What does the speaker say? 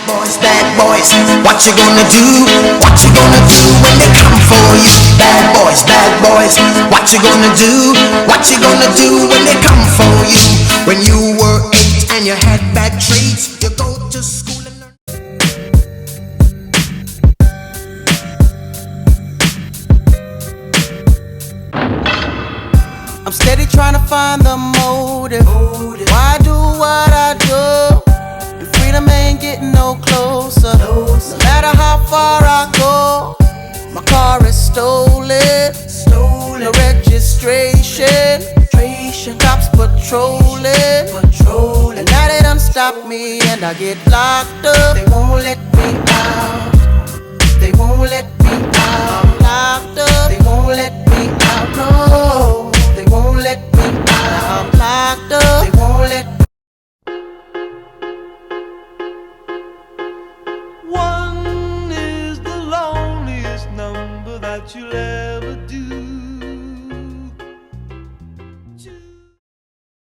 bad boys, what you gonna do? What you gonna do when they come for you? Bad boys, what you gonna do? What you gonna do when they come for you? When you were 8 and you had bad traits, you go to school and learn. I'm steady trying to find the motive. Why do what I do? And freedom ain't getting no closer. No matter how far I go, my car is stolen. No registration. Cops patrolling. And now they done stop me and I get locked up. They won't let me out. They won't let me out. I'm locked up. They won't let me out. No. They won't let me out. I'm locked up. They won't let me out. One is the loneliest number that you'll ever do.